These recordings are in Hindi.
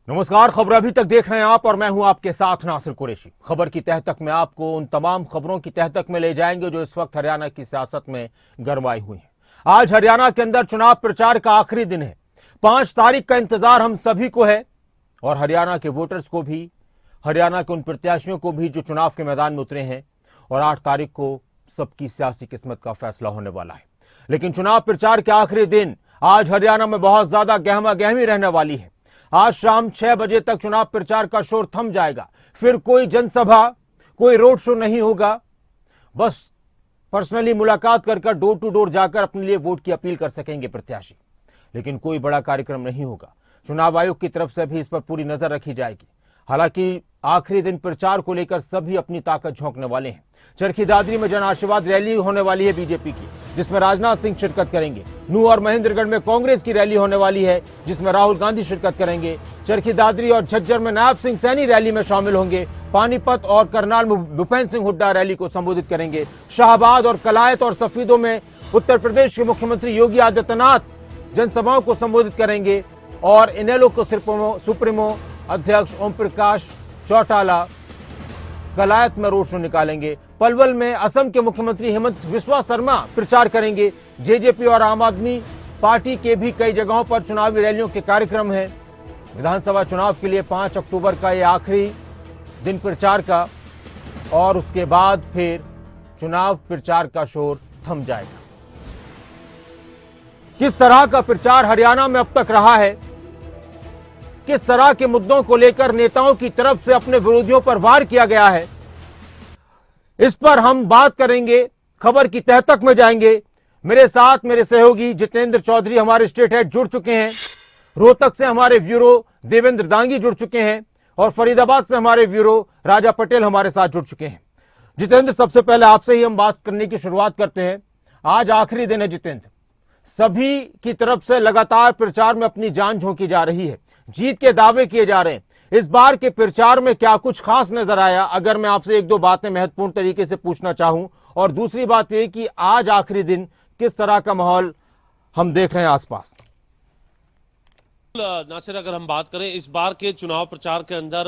नमस्कार। खबर अभी तक देख रहे हैं आप और मैं हूं आपके साथ नासिर कुरैशी। खबर की तह तक में आपको उन तमाम खबरों की तह तक में ले जाएंगे जो इस वक्त हरियाणा की सियासत में गरमाई हुई हैं। आज हरियाणा के अंदर चुनाव प्रचार का आखिरी दिन है। 5 तारीख का इंतजार हम सभी को है और हरियाणा के वोटर्स को भी, हरियाणा के उन प्रत्याशियों को भी जो चुनाव के मैदान में उतरे हैं। और 8 तारीख को सबकी सियासी किस्मत का फैसला होने वाला है। लेकिन चुनाव प्रचार के आखिरी दिन आज हरियाणा में बहुत ज्यादा गहमा गहमी रहने वाली है। आज शाम 6 बजे तक चुनाव प्रचार का शोर थम जाएगा। फिर कोई जनसभा, कोई रोड शो नहीं होगा। बस पर्सनली मुलाकात कर डोर टू डोर जाकर अपने लिए वोट की अपील कर सकेंगे प्रत्याशी। लेकिन कोई बड़ा कार्यक्रम नहीं होगा। चुनाव आयोग की तरफ से भी इस पर पूरी नजर रखी जाएगी। हालांकि आखिरी दिन प्रचार को लेकर सभी अपनी ताकत झोंकने वाले हैं। चरखी दादरी में जन आशीर्वाद रैली होने वाली है बीजेपी की, जिसमें राजनाथ सिंह शिरकत करेंगे। नूह और महेंद्रगढ़ में कांग्रेस की रैली होने वाली है, जिसमें राहुल गांधी शिरकत करेंगे। चरखी दादरी और झज्जर में नायब सिंह सैनी रैली में शामिल होंगे। पानीपत और करनाल में भूपेंद्र सिंह हुड्डा रैली को संबोधित करेंगे। शाहबाद और कलायत और सफीदों में उत्तर प्रदेश के मुख्यमंत्री योगी आदित्यनाथ जनसभाओं को संबोधित करेंगे। और इनेलो को सुप्रीमो अध्यक्ष ओम प्रकाश चौटाला कलायत में रोड शो निकालेंगे। पलवल में असम के मुख्यमंत्री हेमंत बिस्वा शर्मा प्रचार करेंगे। जेजेपी और आम आदमी पार्टी के भी कई जगहों पर चुनावी रैलियों के कार्यक्रम हैं। विधानसभा चुनाव के लिए 5 अक्टूबर का ये आखिरी दिन प्रचार का, और उसके बाद फिर चुनाव प्रचार का शोर थम जाएगा। किस तरह का प्रचार हरियाणा में अब तक रहा है, किस तरह के मुद्दों को लेकर नेताओं की तरफ से अपने विरोधियों पर वार किया गया है, इस पर हम बात करेंगे। खबर की तह तक में जाएंगे। मेरे साथ मेरे सहयोगी जितेंद्र चौधरी हमारे स्टेट हेड जुड़ चुके हैं। रोहतक से हमारे ब्यूरो देवेंद्र दांगी जुड़ चुके हैं और फरीदाबाद से हमारे ब्यूरो राजा पटेल हमारे साथ जुड़ चुके हैं। जितेंद्र, सबसे पहले आपसे ही हम बात करने की शुरुआत करते हैं। आज आखिरी दिन है जितेंद्र, सभी की तरफ से लगातार प्रचार में अपनी जान झोंकी जा रही है, जीत के दावे किए जा रहे हैं। इस बार के प्रचार में क्या कुछ खास नजर आया, अगर मैं आपसे 1-2 बातें महत्वपूर्ण तरीके से पूछना चाहूं। और दूसरी बात यह कि आज आखिरी दिन किस तरह का माहौल हम देख रहे हैं आसपास। नासिर, अगर हम बात करें इस बार के चुनाव प्रचार के अंदर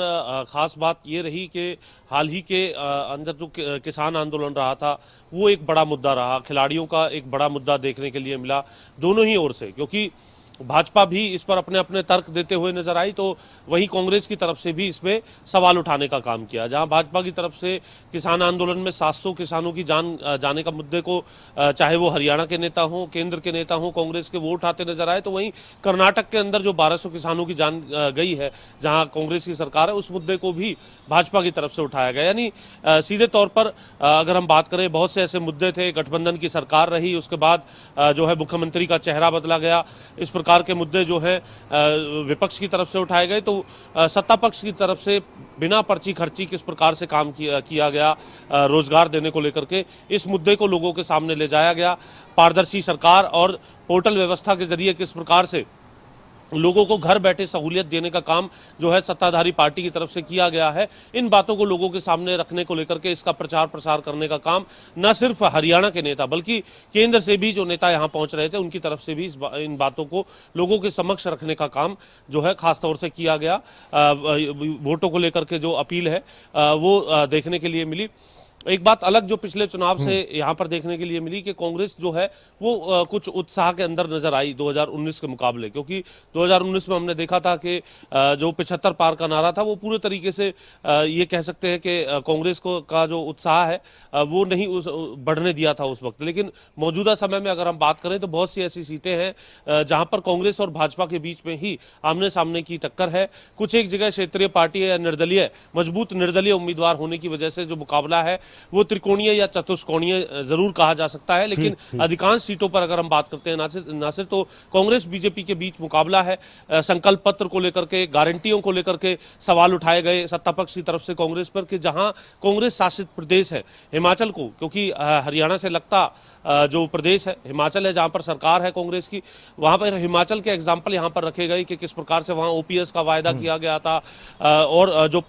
खास बात ये रही कि हाल ही के अंदर जो किसान आंदोलन रहा था वो एक बड़ा मुद्दा रहा। खिलाड़ियों का एक बड़ा मुद्दा देखने के लिए मिला दोनों ही ओर से, क्योंकि भाजपा भी इस पर अपने अपने तर्क देते हुए नजर आई, तो वहीं कांग्रेस की तरफ से भी इसमें सवाल उठाने का काम किया। जहां भाजपा की तरफ से किसान आंदोलन में 700 किसानों की जान जाने का मुद्दे को, चाहे वो हरियाणा के नेता हों, केंद्र के नेता हों, कांग्रेस के वो उठाते नजर आए, तो वहीं कर्नाटक के अंदर जो 1200 किसानों की जान गई है जहां कांग्रेस की सरकार है, उस मुद्दे को भी भाजपा की तरफ से उठाया गया। यानी सीधे तौर पर अगर हम बात करें, बहुत से ऐसे मुद्दे थे। गठबंधन की सरकार रही, उसके बाद जो है मुख्यमंत्री का चेहरा बदला गया, इस प्रकार के मुद्दे जो है विपक्ष की तरफ से उठाए गए। तो सत्ता पक्ष की तरफ से बिना पर्ची खर्ची किस प्रकार से काम किया गया रोजगार देने को लेकर के, इस मुद्दे को लोगों के सामने ले जाया गया। पारदर्शी सरकार और पोर्टल व्यवस्था के जरिए किस प्रकार से लोगों को घर बैठे सहूलियत देने का काम जो है सत्ताधारी पार्टी की तरफ से किया गया है, इन बातों को लोगों के सामने रखने को लेकर के इसका प्रचार प्रसार करने का काम न सिर्फ हरियाणा के नेता बल्कि केंद्र से भी जो नेता यहां पहुंच रहे थे उनकी तरफ से भी इन बातों को लोगों के समक्ष रखने का काम जो है खासतौर से किया गया। वोटों को लेकर के जो अपील है वो देखने के लिए मिली। एक बात अलग जो पिछले चुनाव से यहां पर देखने के लिए मिली कि कांग्रेस जो है वो कुछ उत्साह के अंदर नजर आई 2019 के मुकाबले, क्योंकि 2019 में हमने देखा था कि जो 75 पार का नारा था वो पूरे तरीके से ये कह सकते हैं कि कांग्रेस को का जो उत्साह है वो नहीं बढ़ने दिया था उस वक्त। लेकिन मौजूदा समय में अगर हम बात करें तो बहुत सी ऐसी सीटें हैं जहां पर कांग्रेस और भाजपा के बीच में ही आमने सामने की टक्कर है। कुछ एक जगह क्षेत्रीय पार्टी या निर्दलीय, मजबूत निर्दलीय उम्मीदवार होने की वजह से जो मुकाबला है वो त्रिकोणीय या चतुष्कोणीय जरूर कहा जा सकता है। लेकिन अधिकांश सीटों पर अगर हम बात करते हैं नासिर, तो कांग्रेस बीजेपी के बीच मुकाबला है। संकल्प पत्र को लेकर के, गारंटियों को लेकर के सवाल उठाए गए सत्ता पक्ष की तरफ से कांग्रेस पर कि जहां कांग्रेस शासित प्रदेश है हिमाचल को, क्योंकि हरियाणा से लगता जो प्रदेश है, हिमाचल है, जहां पर सरकार है कांग्रेस की, वहां पर हिमाचल के एग्जाम्पल यहां पर रखे गए कि किस प्रकार से वहां ओपीएस का वायदा किया गया था, और जो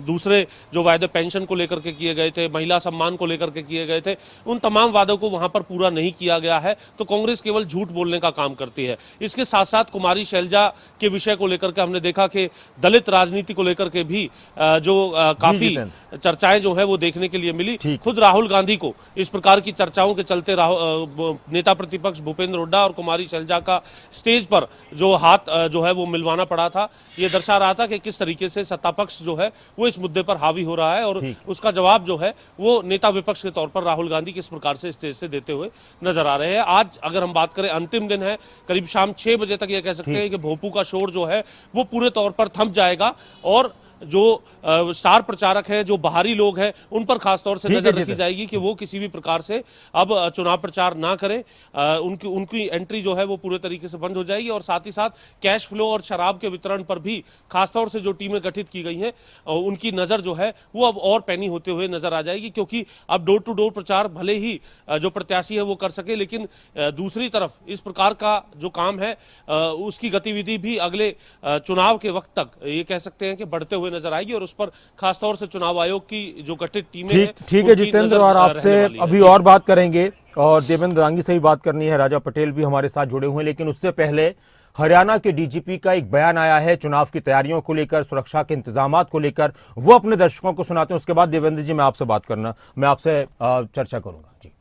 दूसरे जो वायदे पेंशन को लेकर के किए गए थे, महिला सम्मान को लेकर के किए गए थे, उन तमाम वादों को वहां पर पूरा नहीं किया गया है। तो कांग्रेस केवल झूठ बोलने का काम करती है। इसके साथ साथ कुमारी शैलजा के विषय को लेकर के हमने देखा कि दलित राजनीति को लेकर के भी काफी चर्चाएं जो है वो देखने के लिए मिली। खुद राहुल गांधी को इस प्रकार की चर्चाओं के चलते नेता प्रतिपक्ष भूपेंद्र हुड्डा और कुमारी शैलजा का स्टेज पर जो हाथ जो है वो मिलवाना पड़ा था, ये दर्शा रहा था कि किस तरीके से सत्ता पक्ष जो है वो इस मुद्दे पर हावी हो रहा है, और उसका जवाब जो है वो नेता विपक्ष के तौर पर राहुल गांधी किस प्रकार से स्टेज से देते हुए नजर आ रहे हैं। आज अगर हम बात करें, अंतिम दिन है, करीब शाम 6 बजे तक ये कह सकते हैं कि भोंपू का शोर जो है वो पूरे तौर पर थम जाएगा, और जो स्टार प्रचारक हैं, जो बाहरी लोग हैं, उन पर खासतौर से नजर रखी जाएगी कि वो किसी भी प्रकार से अब चुनाव प्रचार ना करें। उनकी एंट्री जो है वो पूरे तरीके से बंद हो जाएगी, और साथ ही साथ कैश फ्लो और शराब के वितरण पर भी खासतौर से जो टीमें गठित की गई हैं उनकी नजर जो है वो अब और पैनी होते हुए नजर आ जाएगी, क्योंकि अब डोर टू डोर प्रचार भले ही जो प्रत्याशी है वो कर सके, लेकिन दूसरी तरफ इस प्रकार का जो काम है उसकी गतिविधि भी अगले चुनाव के वक्त तक ये कह सकते हैं कि बढ़ते हुए नजर आएगी, और उस पर खासतौर से चुनाव आयोग की जो गठित टीमें हैं, ठीक है जितेंद्र, और आपसे अभी और बात करेंगे, और देवेंद्र रांगी से भी बात करनी है। राजा पटेल भी हमारे साथ जुड़े हुए हैं, लेकिन उससे पहले हरियाणा के डीजीपी का एक बयान आया है चुनाव की तैयारियों को लेकर, सुरक्षा के इंतजामात को लेकर, वो अपने दर्शकों को सुनाते हैं। उसके बाद देवेंद्र जी मैं आपसे चर्चा करूंगा। जी,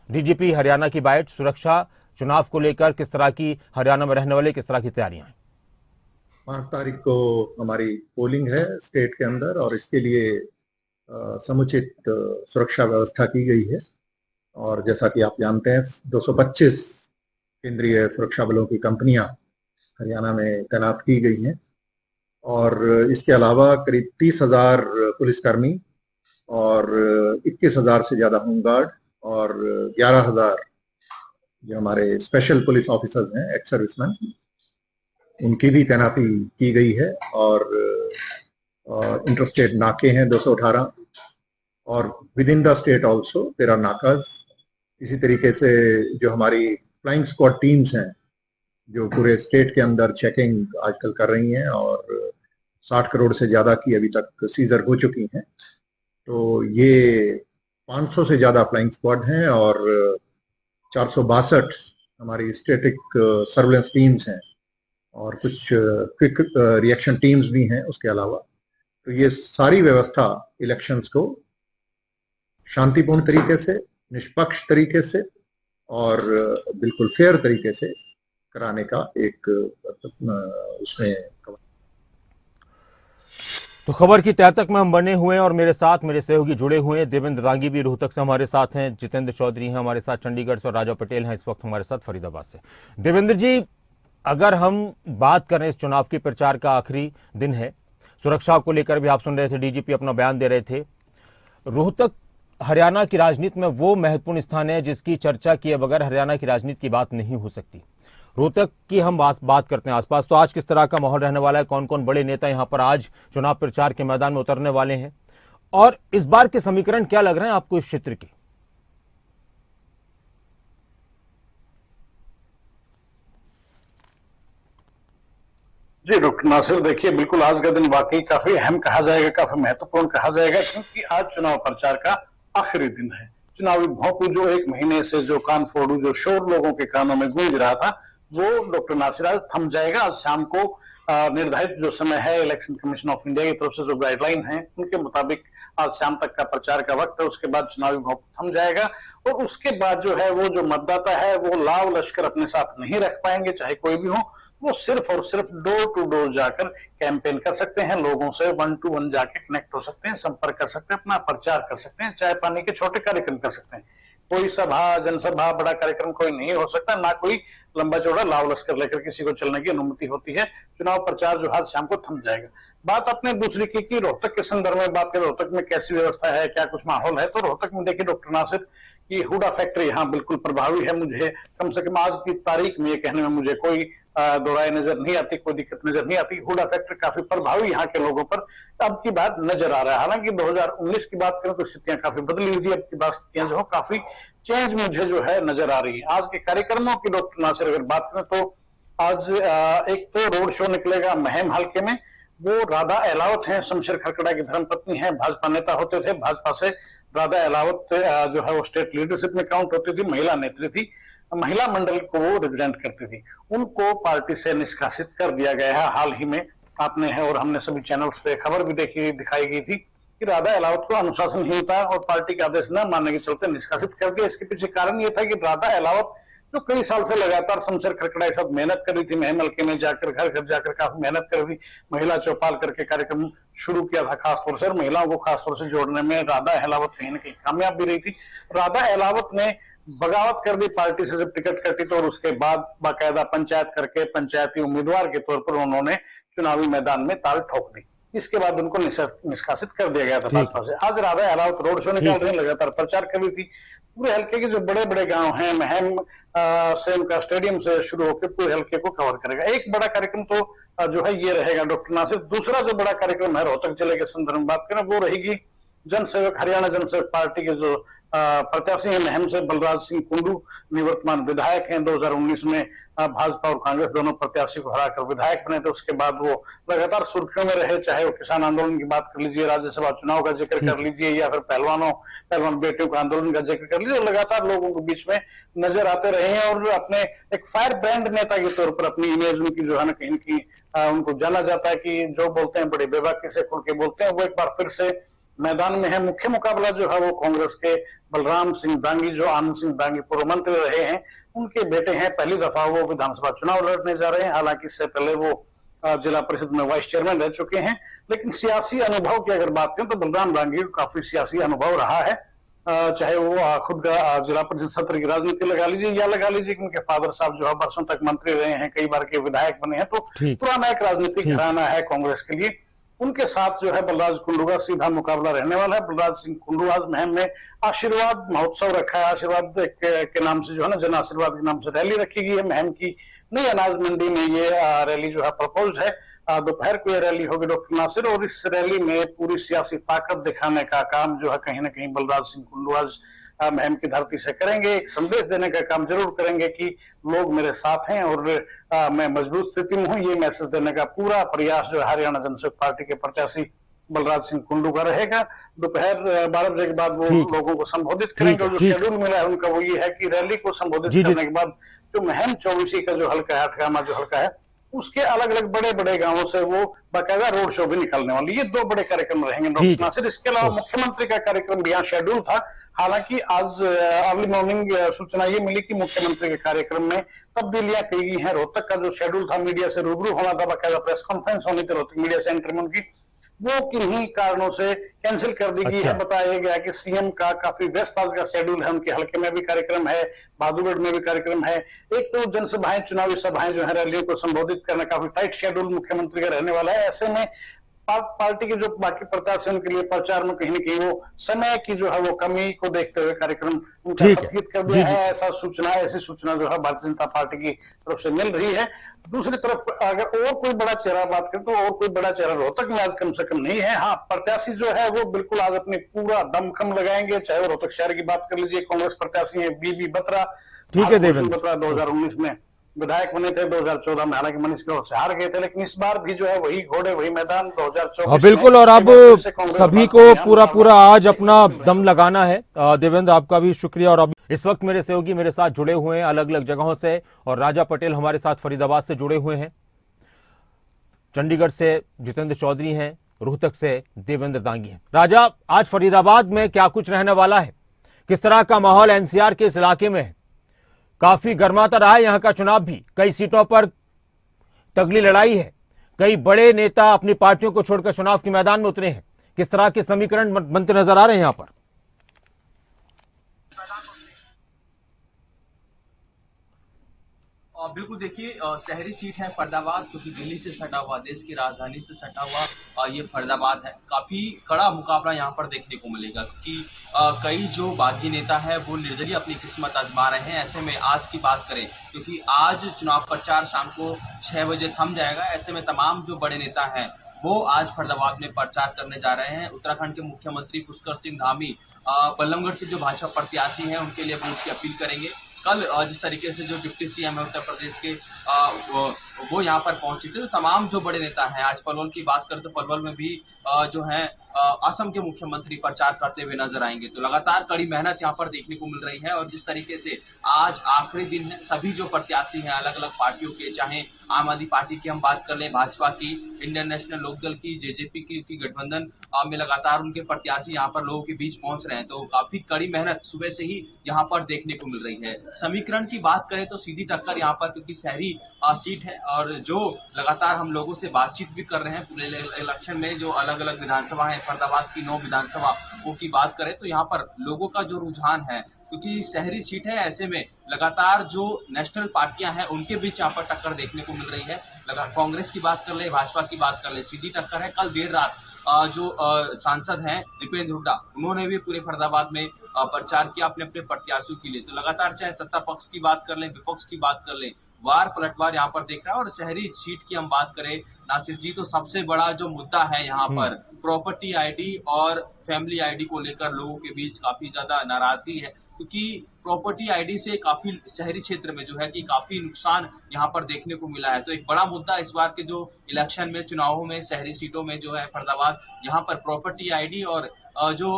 डीजीपी हरियाणा की बाइट, सुरक्षा चुनाव को लेकर किस तरह की हरियाणा में रहने वाले किस तरह की तैयारियां हैं? 5 तारीख को हमारी पोलिंग है स्टेट के अंदर, और इसके लिए समुचित सुरक्षा व्यवस्था की गई है। और जैसा कि आप जानते हैं 225 केंद्रीय सुरक्षा बलों की कंपनियां हरियाणा में तैनात की गई हैं, और इसके अलावा करीब 30,000 पुलिसकर्मी और 21,000 से ज़्यादा होमगार्ड और 11,000 जो हमारे स्पेशल पुलिस ऑफिसर्स हैं, एक्स सर्विसमैन, उनकी भी तैनाती की गई है। और इंटरस्टेट नाके हैं 218, और within the state also there are नाकाज। इसी तरीके से जो हमारी फ्लाइंग स्क्वाड टीम्स हैं जो पूरे स्टेट के अंदर चेकिंग आजकल कर रही हैं, और 60 करोड़ से ज़्यादा की अभी तक सीजर हो चुकी हैं। तो ये 500 से ज़्यादा फ्लाइंग स्क्वाड हैं, और 462 हमारी स्टैटिक सर्वेलेंस टीम्स हैं, और कुछ क्विक रिएक्शन टीम्स भी हैं उसके अलावा। तो ये सारी व्यवस्था इलेक्शंस को शांतिपूर्ण तरीके से, निष्पक्ष तरीके से और बिल्कुल फेयर तरीके से कराने का एक उसमें। तो खबर की तह तक में हम बने हुए हैं, और मेरे साथ मेरे सहयोगी जुड़े हुए हैं। देवेंद्र रांगी भी रोहतक से हमारे साथ हैं, जितेंद्र चौधरी हैं हमारे साथ चंडीगढ़ से, और राजा पटेल हैं इस वक्त हमारे साथ फरीदाबाद से। देवेंद्र जी, अगर हम बात करें, इस चुनाव के प्रचार का आखिरी दिन है, सुरक्षा को लेकर भी आप सुन रहे थे, डीजीपी अपना बयान दे रहे थे। रोहतक हरियाणा की राजनीति में वो महत्वपूर्ण स्थान है जिसकी चर्चा किए बगैर हरियाणा की राजनीति की बात नहीं हो सकती। रोहतक की हम बात करते हैं आसपास, तो आज किस तरह का माहौल रहने वाला है? कौन कौन बड़े नेता यहां पर आज चुनाव प्रचार के मैदान में उतरने वाले हैं, और इस बार के समीकरण क्या लग रहे हैं आपको इस क्षेत्र के? जी डॉक्टर नासिर, देखिए बिल्कुल आज का दिन वाकई काफी अहम कहा जाएगा, काफी महत्वपूर्ण कहा जाएगा, क्योंकि आज चुनाव प्रचार का आखिरी दिन है। चुनावी भौंपू जो 1 महीने से जो कान फोड़ू जो शोर लोगों के कानों में गूंज रहा था, वो डॉक्टर नासिर आज थम जाएगा। आज शाम को निर्धारित जो समय है इलेक्शन कमीशन ऑफ इंडिया की तरफ से जो गाइडलाइन है उनके मुताबिक आज शाम तक का प्रचार का वक्त है। उसके बाद चुनावी भौंपू थम जाएगा, और उसके बाद जो है वो जो मतदाता है वो लाव लश्कर अपने साथ नहीं रख पाएंगे, चाहे कोई भी हो। वो सिर्फ और सिर्फ डोर टू डोर जाकर कैंपेन कर सकते हैं, लोगों से 1 to 1 जाके कनेक्ट हो सकते हैं, संपर्क कर सकते हैं, अपना प्रचार कर सकते हैं, चाय पानी के छोटे कार्यक्रम कर सकते हैं। कोई सभा, जनसभा, बड़ा कार्यक्रम कोई नहीं हो सकता, ना कोई लंबा चौड़ा लाव लश्कर लेकर किसी को चलने की अनुमति होती है। चुनाव प्रचार जो आज शाम को थम जाएगा। बात आपने दूसरी की रोहतक के संदर्भ में बात करें, रोहतक में कैसी व्यवस्था है, क्या कुछ माहौल है, तो रोहतक में देखिए डॉक्टर नासिर की हुडा फैक्ट्री यहाँ बिल्कुल प्रभावी है। मुझे कम से कम आज की तारीख में ये कहने में मुझे कोई दोहराई नजर नहीं आती, कोई दिक्कत नजर नहीं आती। हुडा फैक्टर काफी प्रभावी यहाँ के लोगों पर अब की बात नजर आ रहा है। हालांकि 2019 की बात करें तो स्थितियां काफी बदली हुई थी, अब की बात स्थितियां जो है काफी चेंज मुझे जो है नजर आ रही है। आज के कार्यक्रमों की डॉक्टर नासिर अगर बात करें तो आज एक तो रोड शो निकलेगा महम हल्के में। वो राधा अहलावत हैं, शमशेर खरकड़ा की धर्मपत्नी हैं, भाजपा नेता होते थे। भाजपा से राधा अहलावत जो है वो स्टेट लीडरशिप में काउंट होती थी, महिला नेत्री थी, महिला मंडल को वो रिप्रेजेंट करती थी। उनको पार्टी से निष्कासित कर दिया गया है। हाल ही में आपने है और हमने सभी चैनल्स पे खबर भी दिखाई गई थी कि राधा अहलावत को अनुशासनहीनता और पार्टी के आदेश न मानने के चलते निष्कासित कर दिया। इसके पीछे कारण ये था कि राधा अहलावत जो कई साल से लगातार शमशेर खरकड़ा के साथ मेहनत कर रही थी, महम हल्के में जाकर घर घर जाकर काफी मेहनत कर रही थी, महिला चौपाल करके कार्यक्रम शुरू किया था खासतौर से, और महिलाओं को खासतौर से जोड़ने में राधा अहलावत कहीं ना कहीं कामयाब भी रही थी। राधा अहलावत ने बगावत कर दी पार्टी से जब टिकट कटी तो, और उसके बाद बाकायदा पंचायत करके पंचायती उम्मीदवार के तौर पर उन्होंने चुनावी मैदान में ताल ठोक दी। इसके बाद उनको निष्कासित कर दिया गया था भाजपा से। आज राधा अहलावत रोड शो निकाल रही, लगातार प्रचार कर रही थी। पूरे हल्के के जो बड़े बड़े गांव हैं, महम से उनका स्टेडियम से शुरू होकर पूरे हल्के को कवर करेगा। एक बड़ा कार्यक्रम तो जो है ये रहेगा डॉक्टर नासिर। दूसरा जो बड़ा कार्यक्रम है रोहतक जिले के संदर्भ में बात करें वो रहेगी जनसेवक हरियाणा जनसेवक पार्टी के जो प्रत्याशी हैं महम से बलराज सिंह कुंडू, निवर्तमान विधायक हैं। 2019 में भाजपा और कांग्रेस दोनों प्रत्याशी को हराकर विधायक बने थे। उसके बाद वो लगातार सुर्खियों में रहे, चाहे वो किसान आंदोलन की बात कर लीजिए, राज्यसभा चुनाव का जिक्र कर लीजिए, या फिर पहलवान बेटियों का आंदोलन का जिक्र कर लीजिए। लगातार लोगों के बीच में नजर आते रहे हैं और अपने एक फायर ब्रांड नेता के तौर पर अपनी इमेज उनकी जो है ना कहीं की उनको जाना जाता है कि जो बोलते हैं बड़े बेबाकी से खुल के बोलते हैं। वो एक बार फिर से मैदान में है। मुख्य मुकाबला जो है वो कांग्रेस के बलराम सिंह दांगी, जो आनंद सिंह दांगी पूर्व मंत्री रहे हैं, उनके बेटे हैं। पहली दफा वो विधानसभा चुनाव लड़ने जा रहे हैं। हालांकि इससे पहले वो जिला परिषद में वाइस चेयरमैन रह चुके हैं। लेकिन सियासी अनुभव की अगर बात करें तो बलराम दांगी को काफी सियासी अनुभव रहा है। चाहे वो खुद का जिला परिषद सत्र की राजनीति लगा लीजिए या लगा लीजिए कि उनके फादर साहब जो है वर्षों तक मंत्री रहे हैं, कई बार के विधायक बने हैं, तो पुराना एक राजनीतिक घराना है कांग्रेस के लिए। उनके साथ जो है बलराज कुंडू का सीधा मुकाबला रहने वाला है। बलराज सिंह कुंडू आज महम में आशीर्वाद महोत्सव रखा है। आशीर्वाद के नाम से जो है ना जन आशीर्वाद के नाम से रैली रखी गई है। महम की नई अनाज मंडी में ये रैली जो है प्रपोज्ड है। दोपहर को ये रैली होगी डॉक्टर नासिर, और इस रैली में पूरी सियासी ताकत दिखाने का काम जो है कहीं ना कहीं बलराज सिंह कुंडू आज महम की धरती से करेंगे। एक संदेश देने का काम जरूर करेंगे कि लोग मेरे साथ हैं और मैं मजबूत स्थिति में हूं। ये मैसेज देने का पूरा प्रयास जो हरियाणा जनसेवक पार्टी के प्रत्याशी बलराज सिंह कुंडू का रहेगा। दोपहर 12 बजे के बाद वो लोगों को संबोधित करेंगे। और जो शेड्यूल मिला है उनका वो ये है कि रैली को संबोधित करने के बाद जो महम 24 का जो हल्का है, अठगामा जो हल्का है, उसके अलग अलग बड़े बड़े गांवों से वो बाकायदा रोड शो भी निकालने वाली। ये दो बड़े कार्यक्रम रहेंगे डॉक्टर नासिर। इसके अलावा मुख्यमंत्री का कार्यक्रम भी यहाँ शेड्यूल था। हालांकि आज अर्ली मॉर्निंग सूचना ये मिली कि मुख्यमंत्री के कार्यक्रम में तब्दीलियां की गई हैं। रोहतक का जो शेड्यूल था, मीडिया से रूबरू होना था, बाकायदा प्रेस कॉन्फ्रेंस होनी थी रोहतक मीडिया सेंटर में उनकी, वो किन्हीं कारणों से कैंसिल कर दी गई है। बताया गया कि सीएम का काफी व्यस्त आज का शेड्यूल है। उनके हल्के में भी कार्यक्रम है, बहादुरगढ़ में भी कार्यक्रम है। एक तो जनसभाएं, चुनावी सभाएं जो है, रैलियों को संबोधित करना, काफी टाइट शेड्यूल मुख्यमंत्री का रहने वाला है। ऐसे में पार्टी के जो बाकी प्रत्याशी उनके लिए प्रचार में कहीं न कहीं वो समय की जो है वो कमी को देखते हुए कार्यक्रम उनका स्थगित कर दिया है। ऐसी सूचना जो है भारतीय जनता पार्टी की तरफ से मिल रही है। दूसरी तरफ अगर और कोई बड़ा चेहरा बात करें तो और कोई बड़ा चेहरा रोहतक में आज कम से कम नहीं है। हाँ, प्रत्याशी जो है वो बिल्कुल आज अपने पूरा दमखम लगाएंगे। चाहे वो रोहतक शहर की बात कर लीजिए, कांग्रेस प्रत्याशी है बीबी बत्रा। ठीक है देवेंद्र, बत्रा 2019 में विधायक बने थे, 2014 में हालांकि मनीष ग्रोवर से हार गए थे, लेकिन इस बार भी जो है वही घोड़े वही मैदान 2024 बिल्कुल। और अब सभी को पूरा आज अपना दम लगाना है। देवेंद्र, आपका भी शुक्रिया। और अब इस वक्त मेरे सहयोगी मेरे साथ जुड़े हुए हैं अलग अलग जगहों से, और राजा पटेल हमारे साथ फरीदाबाद से जुड़े हुए हैं, चंडीगढ़ से जितेंद्र चौधरी हैं, रोहतक से देवेंद्र दांगी हैं। राजा, आज फरीदाबाद में क्या कुछ रहने वाला है, किस तरह का माहौल एनसीआर के इस इलाके में है? काफी गर्माता रहा है यहाँ का चुनाव भी, कई सीटों पर तगड़ी लड़ाई है, कई बड़े नेता अपनी पार्टियों को छोड़कर चुनाव के मैदान में उतरे हैं। किस तरह के समीकरण बनते नजर आ रहे हैं यहाँ पर? बिल्कुल देखिए, शहरी सीट है फरीदाबाद, क्योंकि दिल्ली से सटा हुआ, देश की राजधानी से सटा हुआ ये फरीदाबाद है। काफी कड़ा मुकाबला यहाँ पर देखने को मिलेगा, क्योंकि कई जो बागी नेता है वो निर्दलीय अपनी किस्मत आजमा रहे हैं। ऐसे में आज की बात करें, क्योंकि आज चुनाव प्रचार शाम को 6 बजे थम जाएगा, ऐसे में तमाम जो बड़े नेता हैं वो आज फरीदाबाद में प्रचार करने जा रहे हैं। उत्तराखंड के मुख्यमंत्री पुष्कर सिंह धामी बल्लभगढ़ से जो भाजपा प्रत्याशी हैं उनके लिए वोट की अपील करेंगे। कल जिस तरीके से जो डिप्टी सीएम है उत्तर प्रदेश के वो यहाँ पर पहुंचे थे, तो तमाम जो बड़े नेता हैं, आज पलवल की बात करें तो पलवल में भी जो है असम के मुख्यमंत्री प्रचार करते हुए नजर आएंगे। तो लगातार कड़ी मेहनत यहाँ पर देखने को मिल रही है। और जिस तरीके से आज आखिरी दिन है, सभी जो प्रत्याशी हैं अलग अलग पार्टियों के, चाहे आम आदमी पार्टी की हम बात कर लें, भाजपा की, इंडियन नेशनल लोकदल की, जेजेपी की गठबंधन में लगातार उनके प्रत्याशी यहाँ पर लोगों के बीच पहुंच रहे हैं। तो काफी कड़ी मेहनत सुबह से ही यहाँ पर देखने को मिल रही है। समीकरण की बात करें तो सीधी टक्कर यहाँ पर, क्योंकि शहरी सीट है और जो लगातार हम लोगों से बातचीत भी कर रहे हैं पूरे इलेक्शन में, जो अलग अलग विधानसभा है, फरीदाबाद की 9 विधानसभा वो की बात करें तो यहाँ पर लोगों का जो रुझान है, क्योंकि शहरी सीट है, ऐसे में लगातार जो नेशनल पार्टियां हैं उनके बीच यहाँ पर टक्कर देखने को मिल रही है। कांग्रेस की बात कर ले, भाजपा की बात कर ले, सीधी टक्कर है। कल देर रात जो सांसद हैं दीपेंद्र हुड्डा, उन्होंने भी पूरे फरीदाबाद में प्रचार किया अपने अपने प्रत्याशियों के लिए। तो लगातार चाहे सत्ता पक्ष की बात कर लें, विपक्ष की बात कर लें, वार पलटवार यहाँ पर देख रहा है। और शहरी सीट की हम बात करें नासिर जी, तो सबसे बड़ा जो मुद्दा है यहाँ पर प्रॉपर्टी आईडी और फैमिली आईडी को लेकर लोगों के बीच काफी ज्यादा नाराजगी है, क्योंकि प्रॉपर्टी आईडी से काफी शहरी क्षेत्र में जो है कि काफी नुकसान यहाँ पर देखने को मिला है। तो एक बड़ा मुद्दा इस बार के जो इलेक्शन में, चुनावों में, शहरी सीटों में जो है फरीदाबाद, यहाँ पर प्रॉपर्टी आईडी और जो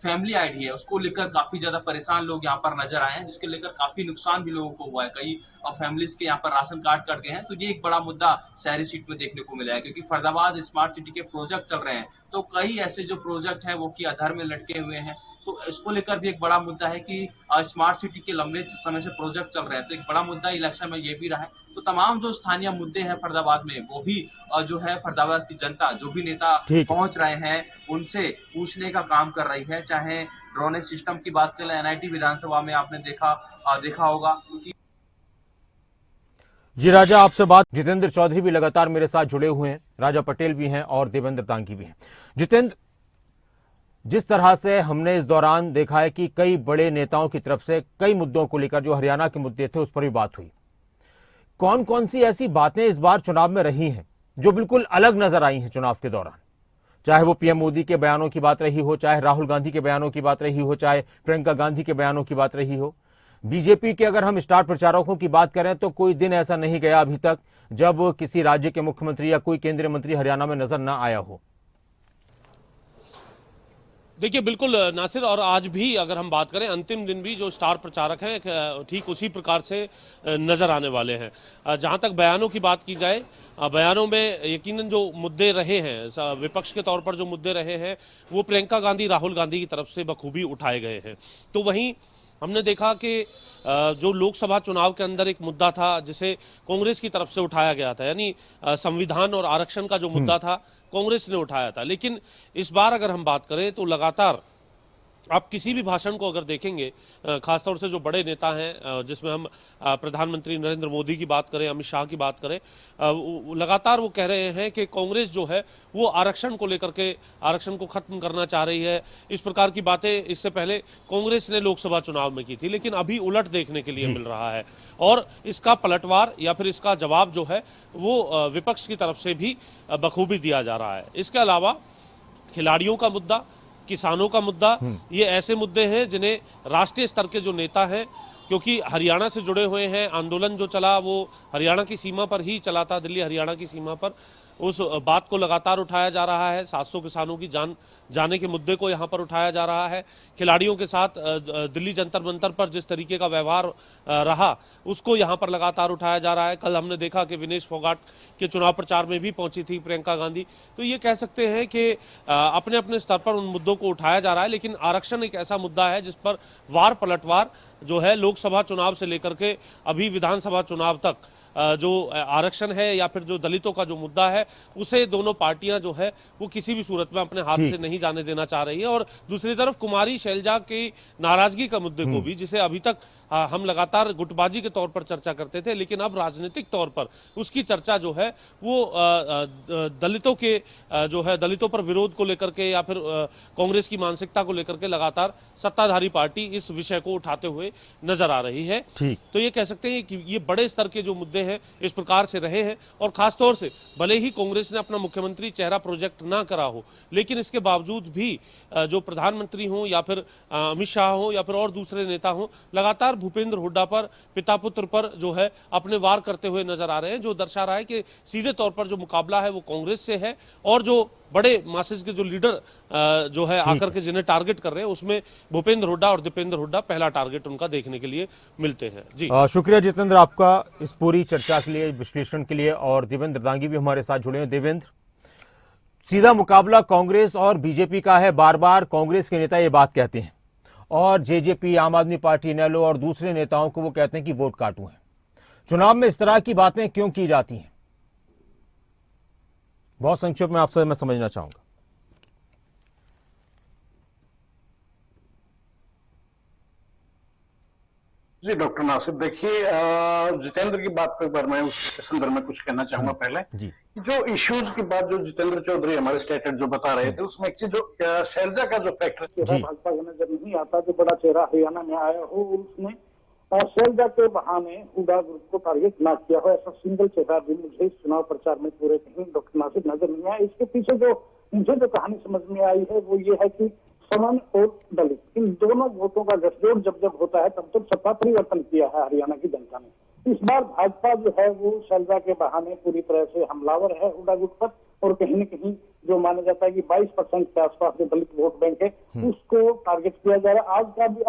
फैमिली आईडी है उसको लेकर काफी ज्यादा परेशान लोग यहाँ पर नजर आए हैं, जिसके लेकर काफी नुकसान भी लोगों को हुआ है। कई फैमिलीज के यहाँ पर राशन कार्ड कट गए हैं। तो ये एक बड़ा मुद्दा शहरी सीट में देखने को मिला है, क्योंकि फरीदाबाद स्मार्ट सिटी के प्रोजेक्ट चल रहे हैं, तो कई ऐसे जो प्रोजेक्ट हैं वो की अधर में लटके हुए हैं। तो इसको लेकर भी एक बड़ा मुद्दा है कि स्मार्ट सिटी के लंबे समय से प्रोजेक्ट चल रहे हैं, तो एक बड़ा मुद्दा इलेक्शन में ये भी रहा है। तो तमाम जो स्थानीय मुद्दे हैं फरीदाबाद में, वो भी जो है फरीदाबाद की जनता, जो भी नेता पहुंच रहे हैं उनसे पूछने का काम कर रही है। चाहे ड्रोनेज सिस्टम की बात करें, एनआईटी विधानसभा में आपने देखा होगा, क्योंकि जी राजा, आपसे बात। जितेंद्र चौधरी भी लगातार मेरे साथ जुड़े हुए हैं, राजा पटेल भी हैं और देवेंद्र तांगी भी हैं। जितेंद्र, जिस तरह से हमने इस दौरान देखा है कि कई बड़े नेताओं की तरफ से कई मुद्दों को लेकर, जो हरियाणा के मुद्दे थे उस पर भी बात हुई, कौन कौन सी ऐसी बातें इस बार चुनाव में रही हैं जो बिल्कुल अलग नजर आई हैं चुनाव के दौरान? चाहे वो पीएम मोदी के बयानों की बात रही हो, चाहे राहुल गांधी के बयानों की बात रही हो, चाहे प्रियंका गांधी के बयानों की बात रही हो। बीजेपी के अगर हम स्टार प्रचारकों की बात करें तो कोई दिन ऐसा नहीं गया अभी तक जब किसी राज्य के मुख्यमंत्री या कोई केंद्रीय मंत्री हरियाणा में नजर ना आया हो। देखिए बिल्कुल नासिर, और आज भी अगर हम बात करें, अंतिम दिन भी जो स्टार प्रचारक हैं ठीक उसी प्रकार से नजर आने वाले हैं। जहां तक बयानों की बात की जाए, बयानों में यकीनन जो मुद्दे रहे हैं, विपक्ष के तौर पर जो मुद्दे रहे हैं, वो प्रियंका गांधी, राहुल गांधी की तरफ से बखूबी उठाए गए हैं। तो वहीं हमने देखा कि जो लोकसभा चुनाव के अंदर एक मुद्दा था जिसे कांग्रेस की तरफ से उठाया गया था, यानी संविधान और आरक्षण का जो मुद्दा था कांग्रेस ने उठाया था। लेकिन इस बार अगर हम बात करें तो लगातार आप किसी भी भाषण को अगर देखेंगे, खासतौर से जो बड़े नेता हैं, जिसमें हम प्रधानमंत्री नरेंद्र मोदी की बात करें, अमित शाह की बात करें, लगातार वो कह रहे हैं कि कांग्रेस जो है वो आरक्षण को लेकर के, आरक्षण को खत्म करना चाह रही है। इस प्रकार की बातें इससे पहले कांग्रेस ने लोकसभा चुनाव में की थी, लेकिन अभी उलट देखने के लिए मिल रहा है। और इसका पलटवार या फिर इसका जवाब जो है वो विपक्ष की तरफ से भी बखूबी दिया जा रहा है। इसके अलावा खिलाड़ियों का मुद्दा, किसानों का मुद्दा, ये ऐसे मुद्दे हैं जिन्हें राष्ट्रीय स्तर के जो नेता हैं, क्योंकि हरियाणा से जुड़े हुए हैं, आंदोलन जो चला वो हरियाणा की सीमा पर ही चला था, दिल्ली हरियाणा की सीमा पर, उस बात को लगातार उठाया जा रहा है। 700 किसानों की जान जाने के मुद्दे को यहाँ पर उठाया जा रहा है। खिलाड़ियों के साथ दिल्ली जंतर मंतर पर जिस तरीके का व्यवहार रहा उसको यहाँ पर लगातार उठाया जा रहा है। कल हमने देखा कि विनेश फोगाट के चुनाव प्रचार में भी पहुंची थी प्रियंका गांधी। तो ये कह सकते हैं कि अपने अपने स्तर पर उन मुद्दों को उठाया जा रहा है, लेकिन आरक्षण एक ऐसा मुद्दा है जिस पर वार पलटवार जो है लोकसभा चुनाव से लेकर के अभी विधानसभा चुनाव तक जो आरक्षण है या फिर जो दलितों का जो मुद्दा है, उसे दोनों पार्टियां जो है वो किसी भी सूरत में अपने हाथ से नहीं जाने देना चाह रही है। और दूसरी तरफ कुमारी शैलजा की नाराजगी का मुद्दे को भी, जिसे अभी तक हम लगातार गुटबाजी के तौर पर चर्चा करते थे, लेकिन अब राजनीतिक तौर पर उसकी चर्चा जो है वो दलितों के जो है दलितों पर विरोध को लेकर के या फिर कांग्रेस की मानसिकता को लेकर के लगातार सत्ताधारी पार्टी इस विषय को उठाते हुए नजर आ रही है। ठीक। तो ये कह सकते हैं कि ये बड़े स्तर के जो मुद्दे हैं इस प्रकार से रहे हैं, और खासतौर से भले ही कांग्रेस ने अपना मुख्यमंत्री चेहरा प्रोजेक्ट ना करा हो, लेकिन इसके बावजूद भी जो प्रधानमंत्री हों या फिर अमित शाह हो या फिर और दूसरे नेता हों, लगातार भूपेंद्र हुड्डा पर, पिता पुत्र पर जो है अपने वार करते हुए नजर आ रहे हैं, जो दर्शा रहा है कि सीधे तौर पर जो मुकाबला है वो कांग्रेस से है, और जो बड़े मासेस के जो लीडर जो है आकर के जिन्हें टारगेट कर रहे हैं उसमें भूपेंद्र हुड्डा और दीपेंद्र हुड्डा पहला टारगेट उनका देखने के लिए मिलते हैं। जी शुक्रिया जितेंद्र आपका इस पूरी चर्चा के लिए, विश्लेषण के लिए। और देवेंद्र दांगी भी हमारे साथ जुड़े हैं। देवेंद्र, सीधा मुकाबला कांग्रेस और बीजेपी का है, बार बार कांग्रेस के नेता ये बात कहते हैं, और जेजेपी, आम आदमी पार्टी, इनेलो और दूसरे नेताओं को वो कहते हैं कि वोट काटू हैं। चुनाव में इस तरह की बातें क्यों की जाती हैं? बहुत संक्षेप में आपसे मैं समझना चाहूंगा। जी डॉक्टर नासिर, देखिए जितेंद्र की बात पर मैं उसके संदर्भ में कुछ कहना चाहूंगा। पहले जी, जो इश्यूज की बात जो जितेंद्र चौधरी हमारे स्टेटेड जो बता रहे थे, उसमें एक चीज जो शैलजा का जो फैक्टर जी। भाजपा का नजर नहीं आता, जो बड़ा चेहरा हरियाणा में आया हो, उसने शैलजा के बहाने हुड्डा ग्रुप को टारगेट ना किया हो, ऐसा सिंगल चेहरा भी मुझे इस चुनाव प्रचार में पूरे कहीं डॉक्टर नासिर नजर नहीं आया। इसके पीछे जो मुझे जो कहानी समझ में आई है वो ये है कि समन और दलित, इन दोनों वोटों का गठजोड़ जब होता है तब सत्ता परिवर्तन किया है हरियाणा की जनता ने। इस बार भाजपा जो है वो शैलजा के बहाने पूरी तरह से हमलावर है हुड्डा गुट पर, और कहीं न कहीं जो माना जाता है कि 22% के आसपास जो दलित वोट बैंक है उसको टारगेट किया जा रहा है।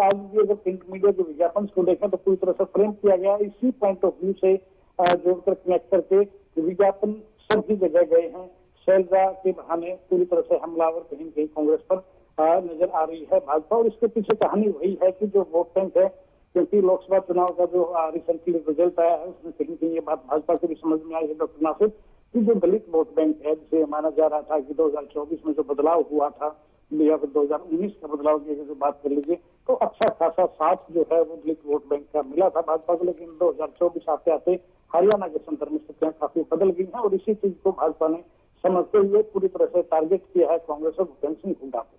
आज भी अगर प्रिंट मीडिया के विज्ञापन को देखें तो पूरी तरह से फ्रेम किया गया, इसी पॉइंट ऑफ व्यू से जोड़कर कनेक्ट करके विज्ञापन सभी जगह गए हैं। शैलजा के बहाने पूरी तरह से हमलावर कहीं न कहीं कांग्रेस पर नजर आ रही है भाजपा, और इसके पीछे कहानी वही है कि जो वोट बैंक है, क्योंकि लोकसभा चुनाव का जो रिसेंटली रिजल्ट आया है उसमें कहीं कहीं ये बात भाजपा को भी समझ में आई है डॉक्टर नासिर, कि जो दलित वोट बैंक है, जिसे माना जा रहा था कि 2024 में जो बदलाव हुआ था या फिर 2019 का बदलाव की जो बात कर लीजिए, तो अच्छा खासा साथ जो है वो दलित वोट बैंक का मिला था भाजपा को, लेकिन 2024 आते आते हरियाणा के संदर्भ में स्थितियां काफी बदल गई हैं, और इसी चीज को भाजपा ने समझते हुए पूरी तरह से टारगेट किया है कांग्रेस और भूपेंद्र सिंह हुड्डा को।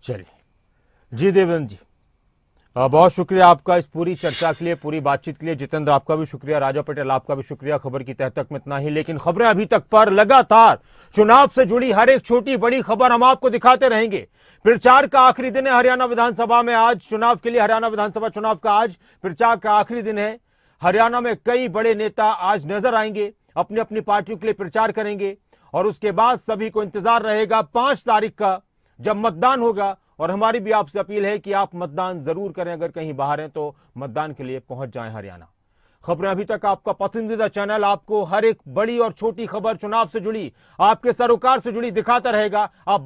चलिए जी देवेंद्र जी, बहुत शुक्रिया आपका इस पूरी चर्चा के लिए, पूरी बातचीत के लिए। जितेंद्र आपका भी शुक्रिया, राजा पटेल आपका भी शुक्रिया। खबर की तह तक में इतना ही, लेकिन खबरें अभी तक पर लगातार चुनाव से जुड़ी हर एक छोटी बड़ी खबर हम आपको दिखाते रहेंगे। प्रचार का आखिरी दिन है हरियाणा विधानसभा में, आज चुनाव के लिए, हरियाणा विधानसभा चुनाव का आज प्रचार का आखिरी दिन है। हरियाणा में कई बड़े नेता आज नजर आएंगे, अपनी अपनी पार्टियों के लिए प्रचार करेंगे, और उसके बाद सभी को इंतजार रहेगा 5 तारीख का जब मतदान होगा। और हमारी भी आपसे अपील है कि आप मतदान जरूर करें, अगर कहीं बाहर हैं तो मतदान के लिए पहुंच जाएं हरियाणा। खबरें अभी तक आपका पसंदीदा चैनल आपको हर एक बड़ी और छोटी खबर चुनाव से जुड़ी, आपके सरोकार से जुड़ी दिखाता रहेगा। आप